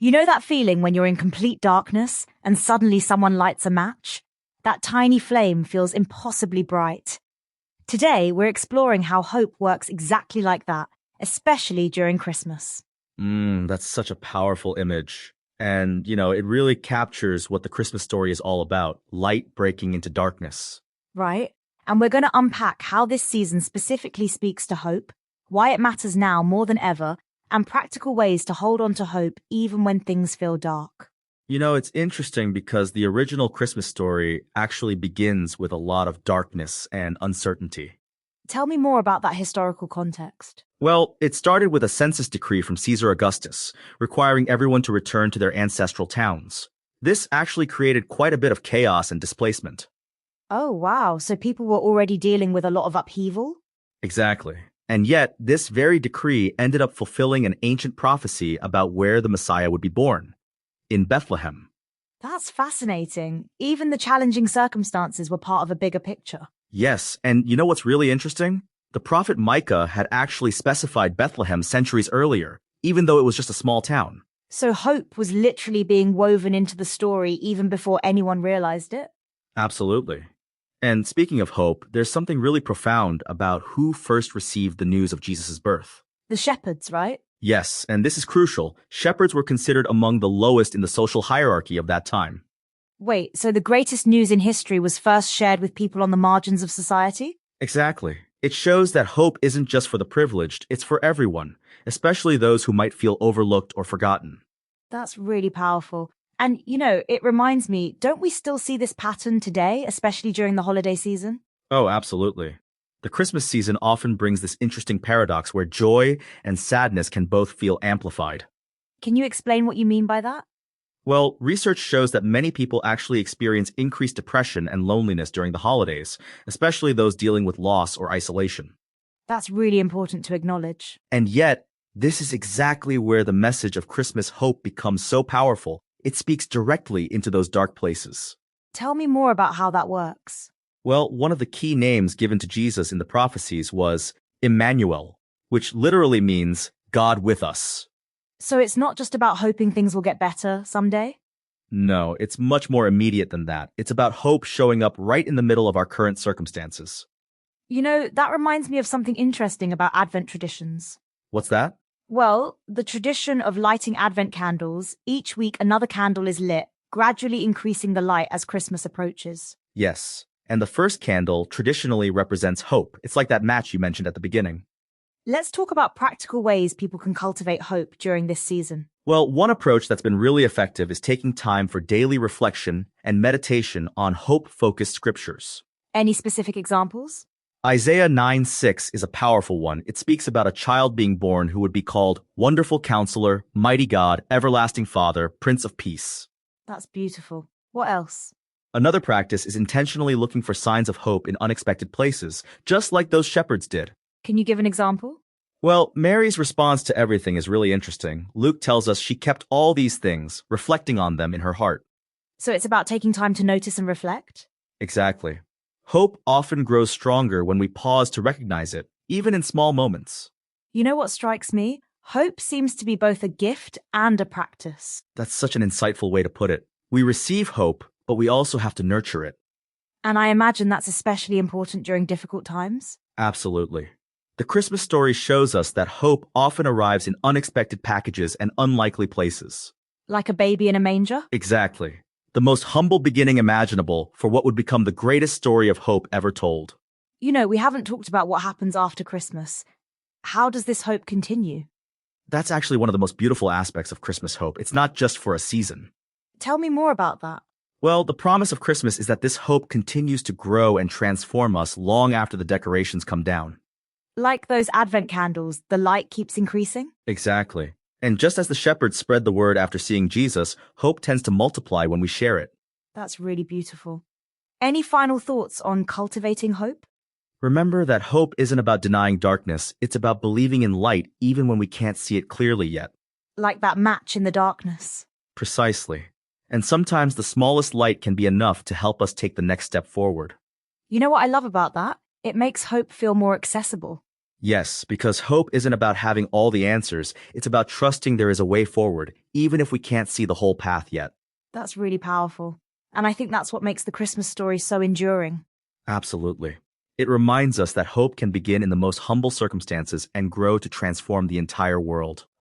You know that feeling when you're in complete darkness and suddenly someone lights a match? That tiny flame feels impossibly bright. Today, we're exploring how hope works exactly like that, especially during Christmas. That's such a powerful image. And, it really captures what the Christmas story is all about, light breaking into darkness. Right? And we're going to unpack how this season specifically speaks to hope, why it matters now more than ever, and practical ways to hold on to hope even when things feel dark. It's interesting because the original Christmas story actually begins with a lot of darkness and uncertainty. Tell me more about that historical context. Well, it started with a census decree from Caesar Augustus, requiring everyone to return to their ancestral towns. This actually created quite a bit of chaos and displacement. Oh, wow. So people were already dealing with a lot of upheaval? Exactly. And yet, this very decree ended up fulfilling an ancient prophecy about where the Messiah would be born, in Bethlehem. That's fascinating. Even the challenging circumstances were part of a bigger picture. Yes, and you know what's really interesting? The prophet Micah had actually specified Bethlehem centuries earlier, even though it was just a small town. So hope was literally being woven into the story even before anyone realized it? Absolutely. And speaking of hope, there's something really profound about who first received the news of Jesus' birth. The shepherds, right? Yes, and this is crucial. Shepherds were considered among the lowest in the social hierarchy of that time. Wait, so the greatest news in history was first shared with people on the margins of society? Exactly. It shows that hope isn't just for the privileged, it's for everyone, especially those who might feel overlooked or forgotten. That's really powerful. And, it reminds me, don't we still see this pattern today, especially during the holiday season? Oh, absolutely. The Christmas season often brings this interesting paradox where joy and sadness can both feel amplified. Can you explain what you mean by that? Well, research shows that many people actually experience increased depression and loneliness during the holidays, especially those dealing with loss or isolation. That's really important to acknowledge. And yet, this is exactly where the message of Christmas hope becomes so powerful. It speaks directly into those dark places. Tell me more about how that works. Well, one of the key names given to Jesus in the prophecies was Emmanuel, which literally means God with us. So it's not just about hoping things will get better someday? No, it's much more immediate than that. It's about hope showing up right in the middle of our current circumstances. That reminds me of something interesting about Advent traditions. What's that? Well, the tradition of lighting Advent candles, each week another candle is lit, gradually increasing the light as Christmas approaches. Yes, and the first candle traditionally represents hope. It's like that match you mentioned at the beginning. Let's talk about practical ways people can cultivate hope during this season. Well, one approach that's been really effective is taking time for daily reflection and meditation on hope-focused scriptures. Any specific examples? Isaiah 9:6 is a powerful one. It speaks about a child being born who would be called Wonderful Counselor, Mighty God, Everlasting Father, Prince of Peace. That's beautiful. What else? Another practice is intentionally looking for signs of hope in unexpected places, just like those shepherds did. Can you give an example? Well, Mary's response to everything is really interesting. Luke tells us she kept all these things, reflecting on them in her heart. So it's about taking time to notice and reflect? Exactly. Hope often grows stronger when we pause to recognize it, even in small moments. You know what strikes me? Hope seems to be both a gift and a practice. That's such an insightful way to put it. We receive hope, but we also have to nurture it. And I imagine that's especially important during difficult times. Absolutely. The Christmas story shows us that hope often arrives in unexpected packages and unlikely places. Like a baby in a manger? Exactly. The most humble beginning imaginable for what would become the greatest story of hope ever told. We haven't talked about what happens after Christmas. How does this hope continue? That's actually one of the most beautiful aspects of Christmas hope. It's not just for a season. Tell me more about that. Well, the promise of Christmas is that this hope continues to grow and transform us long after the decorations come down. Like those Advent candles, the light keeps increasing? Exactly. And just as the shepherds spread the word after seeing Jesus, hope tends to multiply when we share it. That's really beautiful. Any final thoughts on cultivating hope? Remember that hope isn't about denying darkness, it's about believing in light even when we can't see it clearly yet. Like that match in the darkness. Precisely. And sometimes the smallest light can be enough to help us take the next step forward. You know what I love about that? It makes hope feel more accessible. Yes, because hope isn't about having all the answers. It's about trusting there is a way forward, even if we can't see the whole path yet. That's really powerful. And I think that's what makes the Christmas story so enduring. Absolutely. It reminds us that hope can begin in the most humble circumstances and grow to transform the entire world.